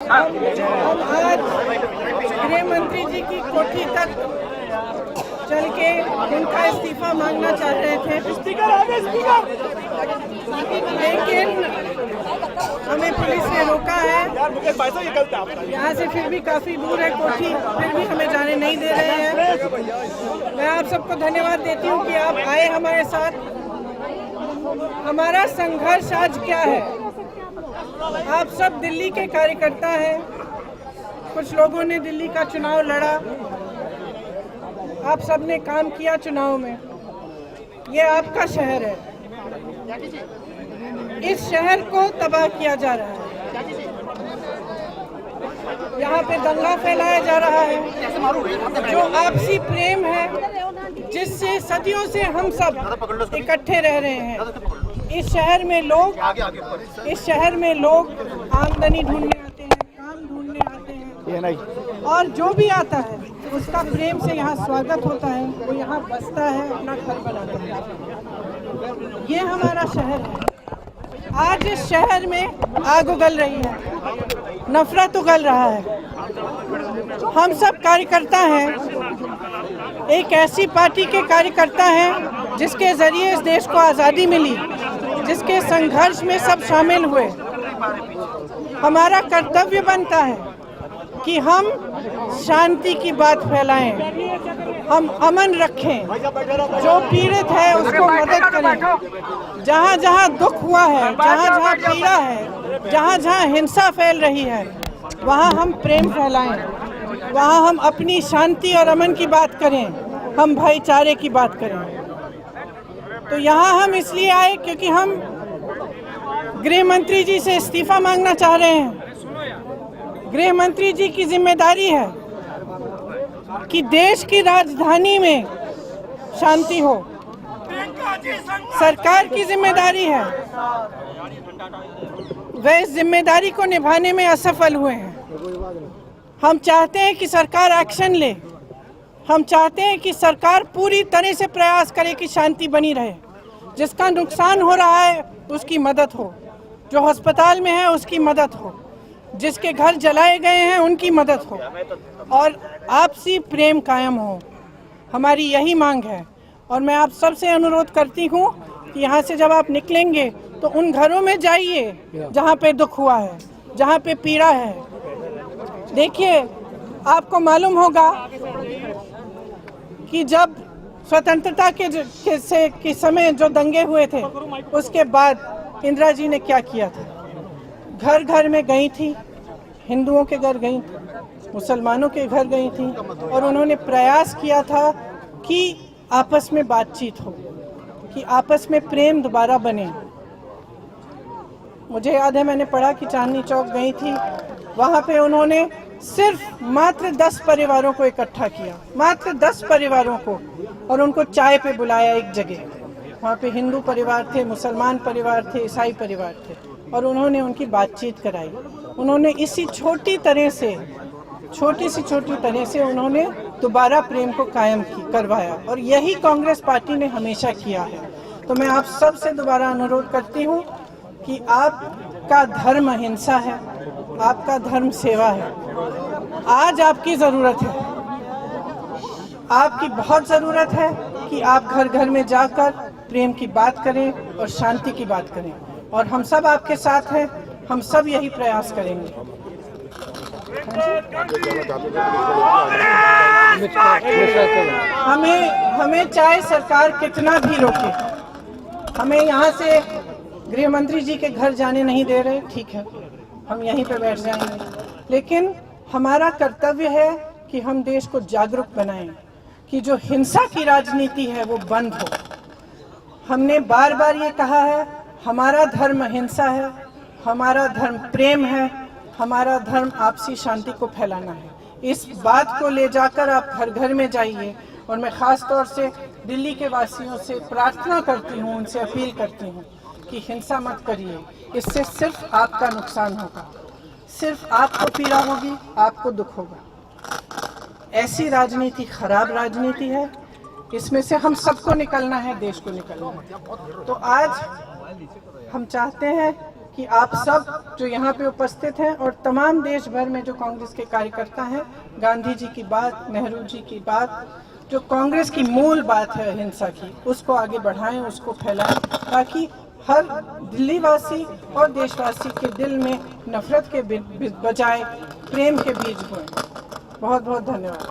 हम आज गृह मंत्री जी की कोठी तक चल के उनका इस्तीफा मांगना चाह रहे थे, लेकिन हमें पुलिस ने रोका है। यहाँ से फिर भी काफ़ी दूर है कोठी, फिर भी हमें जाने नहीं दे रहे हैं। मैं आप सबको धन्यवाद देती हूँ कि आप आए हमारे साथ। हमारा संघर्ष आज क्या है? आप सब दिल्ली के कार्यकर्ता हैं, कुछ लोगों ने दिल्ली का चुनाव लड़ा, आप सब ने काम किया चुनाव में। ये आपका शहर है, इस शहर को तबाह किया जा रहा है। यहाँ पे दंगा फैलाया जा रहा है। जो आपसी प्रेम है, जिससे सदियों से हम सब इकट्ठे रह रहे हैं, इस शहर में लोग आमदनी ढूंढने आते हैं, काम ढूंढने आते हैं, और जो भी आता है उसका प्रेम से यहाँ स्वागत होता है। वो यहाँ बसता है, अपना घर बनाता है। ये हमारा शहर है। आज इस शहर में आग उगल रही है, नफरत उगल रहा है। हम सब कार्यकर्ता हैं, एक ऐसी पार्टी के कार्यकर्ता हैं जिसके जरिए इस देश को आज़ादी मिली, जिसके संघर्ष में सब शामिल हुए। हमारा कर्तव्य बनता है कि हम शांति की बात फैलाएं, हम अमन रखें, जो पीड़ित है उसको मदद करें। जहाँ जहाँ दुख हुआ है, जहाँ जहाँ पीड़ा है, जहाँ जहाँ हिंसा फैल रही है, वहाँ हम प्रेम फैलाएं, वहाँ हम अपनी शांति और अमन की बात करें, हम भाईचारे की बात करें। तो यहाँ हम इसलिए आए क्योंकि हम गृह मंत्री जी से इस्तीफा मांगना चाह रहे हैं। गृह मंत्री जी की जिम्मेदारी है कि देश की राजधानी में शांति हो। सरकार की जिम्मेदारी है, वे इस जिम्मेदारी को निभाने में असफल हुए हैं। हम चाहते हैं कि सरकार एक्शन ले। हम चाहते हैं कि सरकार पूरी तरह से प्रयास करे कि शांति बनी रहे। जिसका नुकसान हो रहा है उसकी मदद हो, जो अस्पताल में है उसकी मदद हो, जिसके घर जलाए गए हैं उनकी मदद हो, और आपसी प्रेम कायम हो। हमारी यही मांग है। और मैं आप सबसे अनुरोध करती हूँ कि यहाँ से जब आप निकलेंगे तो उन घरों में जाइए जहाँ पे दुख हुआ है, जहाँ पे पीड़ा है। देखिए, आपको मालूम होगा कि जब स्वतंत्रता के समय जो दंगे हुए थे, उसके बाद इंदिरा जी ने क्या किया था। घर घर में गई थी, हिंदुओं के घर गई थी, मुसलमानों के घर गई थी, और उन्होंने प्रयास किया था कि आपस में बातचीत हो, कि आपस में प्रेम दोबारा बने। मुझे याद है, मैंने पढ़ा कि चांदनी चौक गई थी, वहाँ पे उन्होंने सिर्फ मात्र 10 परिवारों को इकट्ठा किया, मात्र 10 परिवारों को, और उनको चाय पे बुलाया एक जगह। वहाँ पे हिंदू परिवार थे, मुसलमान परिवार थे, ईसाई परिवार थे, और उन्होंने उनकी बातचीत कराई। उन्होंने इसी छोटी सी छोटी तरह से उन्होंने दोबारा प्रेम को कायम करवाया, और यही कांग्रेस पार्टी ने हमेशा किया है। तो मैं आप सब से दोबारा अनुरोध करती हूँ कि आपका धर्म अहिंसा है, आपका धर्म सेवा है। आज आपकी ज़रूरत है, आपकी बहुत ज़रूरत है कि आप घर घर में जाकर प्रेम की बात करें और शांति की बात करें, और हम सब आपके साथ हैं। हम सब यही प्रयास करेंगे। हमें चाहे सरकार कितना भी रोके, हमें यहाँ से गृह मंत्री जी के घर जाने नहीं दे रहे, ठीक है, हम यहीं पे बैठ जाएंगे, लेकिन हमारा कर्तव्य है कि हम देश को जागरूक बनाएं कि जो हिंसा की राजनीति है वो बंद हो। हमने बार बार ये कहा है, हमारा धर्म अहिंसा है, हमारा धर्म प्रेम है, हमारा धर्म आपसी शांति को फैलाना है। इस बात को ले जाकर आप घर घर में जाइए, और मैं ख़ास तौर से दिल्ली के वासियों से प्रार्थना करती हूँ, उनसे अपील करती हूँ कि हिंसा मत करिए। इससे सिर्फ आपका नुकसान होगा, सिर्फ आपको पीड़ा होगी, आपको दुख होगा। ऐसी राजनीति खराब राजनीति है, इसमें से हम सबको निकलना है, देश को निकलना है। तो आज हम चाहते हैं कि आप सब जो यहाँ पे उपस्थित हैं और तमाम देश भर में जो कांग्रेस के कार्यकर्ता हैं, गांधी जी की बात, नेहरू जी की बात, जो कांग्रेस की मूल बात है अहिंसा की, उसको आगे बढ़ाएं, उसको फैलाएं, ताकि हर दिल्ली वासी और देशवासी के दिल में नफरत के बजाय प्रेम के बीज बोएं। बहुत बहुत धन्यवाद।